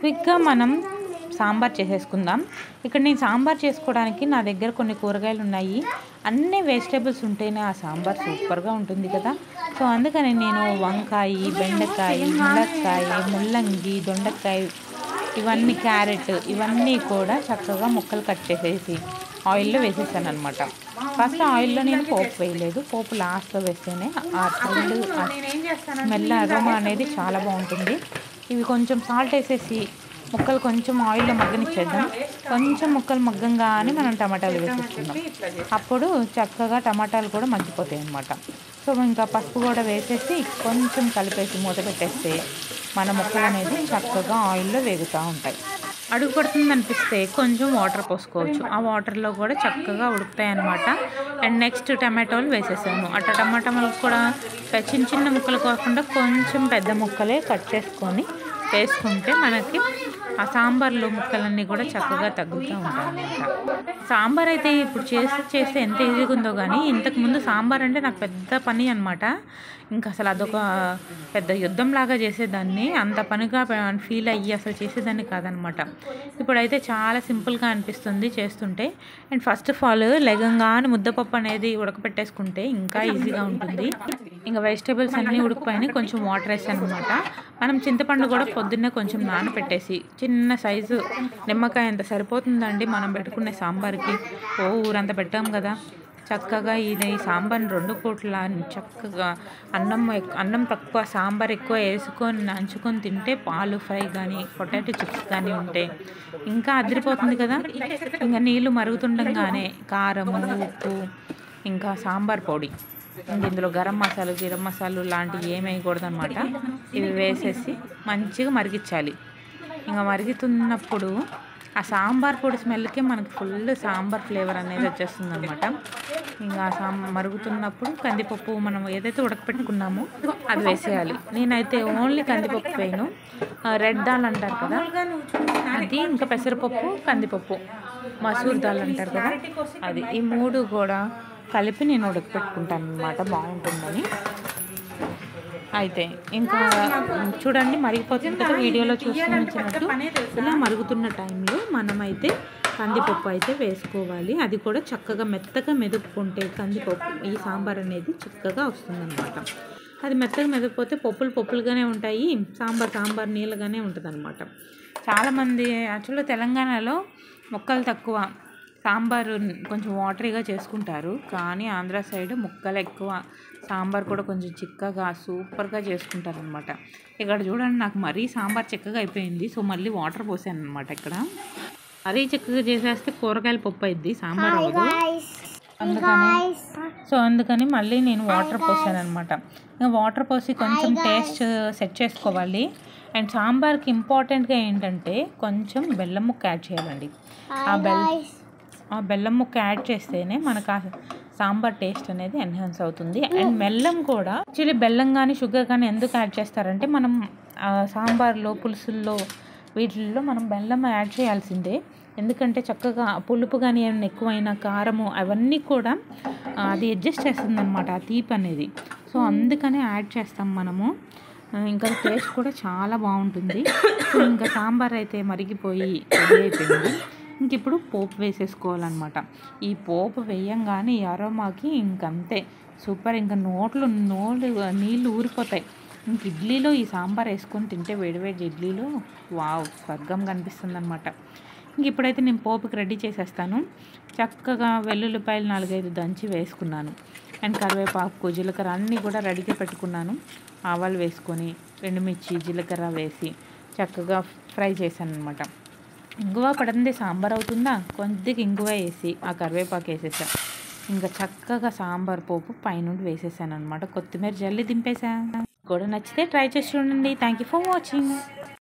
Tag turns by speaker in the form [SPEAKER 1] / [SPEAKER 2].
[SPEAKER 1] క్విక్గా మనం సాంబార్ చేసేసుకుందాం. ఇక్కడ నేను సాంబార్ చేసుకోవడానికి నా దగ్గర కొన్ని కూరగాయలు ఉన్నాయి. అన్ని వెజిటేబుల్స్ ఉంటేనే ఆ సాంబార్ సూపర్గా ఉంటుంది కదా. సో అందుకని నేను వంకాయ, బెండకాయ, ములక్కాయ, ముల్లంగి, దొండకాయ, ఇవన్నీ క్యారెట్, ఇవన్నీ కూడా చక్కగా ముక్కలు కట్ చేసేసి ఆయిల్లో వేసేసాను అనమాట. ఫస్ట్ ఆయిల్లో నేను పోపు వేయలేదు. పోపు లాస్ట్లో వేస్తేనే ఆ స్మెల్ అరోమా అనేది చాలా బాగుంటుంది. ఇవి కొంచెం సాల్ట్ వేసేసి ముక్కలు కొంచెం ఆయిల్లో మగ్గనిచ్చేద్దాం. కొంచెం ముక్కలు మగ్గంగానే మనం టమాటాలు వేసేసుకుందాం. అప్పుడు చక్కగా టమాటాలు కూడా మగ్గిపోతాయి అన్నమాట. సో ఇంకా పసుపు కూడా వేసేసి కొంచెం కలిపేసి మూత పెట్టేస్తే మన ముక్కలు అనేది చక్కగా ఆయిల్లో వేగుతూ ఉంటాయి. అడుగు పడుతుంది అనిపిస్తే కొంచెం వాటర్ పోసుకోవచ్చు. ఆ వాటర్లో కూడా చక్కగా ఉడుకుతాయి అన్నమాట. అండ్ నెక్స్ట్ టమాటోలు వేసేసాను. అట్లా టమాటాలు కూడా చిన్న చిన్న ముక్కలు కాకుండా కొంచెం పెద్ద ముక్కలే కట్ చేసుకొని వేసుకుంటే మనకి ఆ సాంబార్లో ముక్కలన్నీ కూడా చక్కగా తగ్గుతూ ఉంటాయి అన్నమాట. సాంబార్ అయితే ఇప్పుడు చేస్తే ఎంత ఈజీగా ఉందో కానీ ఇంతకుముందు సాంబార్ అంటే నాకు పెద్ద పని అనమాట. ఇంకా అసలు అదొక పెద్ద యుద్ధంలాగా చేసేదాన్ని. అంత పనిగా ఫీల్ అయ్యి అసలు చేసేదాన్ని కాదనమాట. ఇప్పుడైతే చాలా సింపుల్గా అనిపిస్తుంది చేస్తుంటే. అండ్ ఫస్ట్ ఆఫ్ ఆల్ లెగంగానే ముద్దపప్పు అనేది ఉడకపెట్టేసుకుంటే ఇంకా ఈజీగా ఉంటుంది. ఇంకా వెజిటేబుల్స్ అన్నీ ఉడికిపోయినాయి. కొంచెం వాటర్ వేసాను అనమాట. మనం చింతపండు కూడా పొద్దున్నే కొంచెం నానబెట్టేసి చిన్న సైజు నిమ్మకాయ ఎంత సరిపోతుందండి మనం పెట్టుకునే సాంబార్కి. ఊరంతా పెట్టాం కదా. చక్కగా ఈ సాంబార్ని 2 పూట్ల చక్కగా అన్నం తక్కువ సాంబార్ ఎక్కువ వేసుకొని నంచుకొని తింటే పాలు ఫ్రై కానీ పొటాటో చిప్స్ కానీ ఉంటే ఇంకా అదిరిపోతుంది కదా. ఇంకా నీళ్ళు మరుగుతుండగానే కారము, ఉప్పు, ఇంకా సాంబార్ పొడి, ఇందులో గరం మసాలా, జీరం మసాలా లాంటివి ఏమి వేయకూడదు అనమాట. ఇవి వేసేసి మంచిగా మరిగించాలి. ఇంకా మరుగుతున్నప్పుడు ఆ సాంబార్ పొడి స్మెల్కి మనకి ఫుల్ సాంబార్ ఫ్లేవర్ అనేది వచ్చేస్తుంది అనమాట. ఇంకా మరుగుతున్నప్పుడు కందిపప్పు మనం ఏదైతే ఉడకపెట్టుకున్నామో అది వేసేయాలి. నేనైతే ఓన్లీ కందిపప్పు వేయను. రెడ్ దాల్ అంటారు కదా అది, ఇంకా పెసరపప్పు, కందిపప్పు, మసూర్ దాల్ అంటారు కదా అది, ఈ 3 కూడా కలిపి నేను ఉడకపెట్టుకుంటాను అనమాట, బాగుంటుందని. అయితే ఇంకా చూడండి మరిగిపోతుంది కదా వీడియోలో చూస్తున్నట్టు. ఇలా మరుగుతున్న టైంలో మనమైతే కందిపప్పు అయితే వేసుకోవాలి. అది కూడా చక్కగా మెత్తగా మెదుపుకుంటే కందిపప్పు ఈ సాంబార్ అనేది చక్కగా వస్తుందన్నమాట. అది మెత్తగా మెదకపోతే పప్పులుగానే ఉంటాయి. సాంబార్ నీళ్ళగానే ఉంటుంది అనమాట. చాలామంది యాక్చువల్గా తెలంగాణలో ముక్కలు తక్కువ, సాంబారు కొంచెం వాటరీగా చేసుకుంటారు. కానీ ఆంధ్ర సైడ్ ముక్కలు ఎక్కువ, సాంబార్ కూడా కొంచెం చిక్కగా సూపర్గా చేసుకుంటారు అనమాట. ఇక్కడ చూడండి నాకు మరీ సాంబార్ చిక్కగా అయిపోయింది. సో మళ్ళీ వాటర్ పోసాను అనమాట. ఇక్కడ మరీ చిక్కగా చేసేస్తే కూరగాయల పప్పు అయింది, సాంబార్ అవ్వదు. అందుకని మళ్ళీ నేను వాటర్ పోసాను అనమాట. ఇంకా వాటర్ పోసి కొంచెం టేస్ట్ సెట్ చేసుకోవాలి. అండ్ సాంబార్కి ఇంపార్టెంట్గా ఏంటంటే కొంచెం బెల్లం ముక్క యాడ్ చేయాలండి. ఆ బెల్లం ముక్క యాడ్ చేస్తేనే మనకు ఆ సాంబార్ టేస్ట్ అనేది ఎన్హాన్స్ అవుతుంది. అండ్ బెల్లం కూడా యాక్చువల్లీ బెల్లం కానీ షుగర్ కానీ ఎందుకు యాడ్ చేస్తారంటే మనం సాంబార్లో, పులుసుల్లో, వీటిల్లో మనం బెల్లం యాడ్ చేయాల్సిందే. ఎందుకంటే చక్కగా పులుపు కానీ ఏమైనా ఎక్కువైనా కారము అవన్నీ కూడా అది అడ్జస్ట్ చేస్తుంది అనమాట, ఆ తీపి అనేది. సో అందుకనే యాడ్ చేస్తాం మనము. ఇంకా టేస్ట్ కూడా చాలా బాగుంటుంది. సో ఇంకా సాంబార్ అయితే మరిగిపోయి రెడీ అయిపోయింది. ఇంక ఇప్పుడు పోపు వేసేసుకోవాలన్నమాట. ఈ పోపు వేయంగానే ఈ అరోమాకి ఇంకంతే సూపర్. ఇంకా నీళ్ళు ఊరిపోతాయి. ఇంక ఇడ్లీలో ఈ సాంబార్ వేసుకొని తింటే వేడివేడి ఇడ్లీలో వావ్ స్వర్గం కనిపిస్తుంది అనమాట. ఇంక ఇప్పుడైతే నేను పోపుకి రెడీ చేసేస్తాను. చక్కగా వెల్లుల్లిపాయలు 4-5 దంచి వేసుకున్నాను. అండ్ కరివేపాకు, జీలకర్ర అన్నీ కూడా రెడీగా పెట్టుకున్నాను. ఆవాలు వేసుకొని ఎండుమిర్చి, జీలకర్ర వేసి చక్కగా ఫ్రై చేశాను అనమాట. ఇంగువ పడింది సాంబార్ అవుతుందా, కొద్దిగా ఇంగువ వేసి ఆ కరివేపాకు వేసేసా. ఇంకా చక్కగా సాంబార్ పోపు పైనుండి వేసేసాను అనమాట. కొత్తిమీర జల్లి దింపేసా. కూడా నచ్చితే ట్రై చేసి చూడండి. Thank you for watching.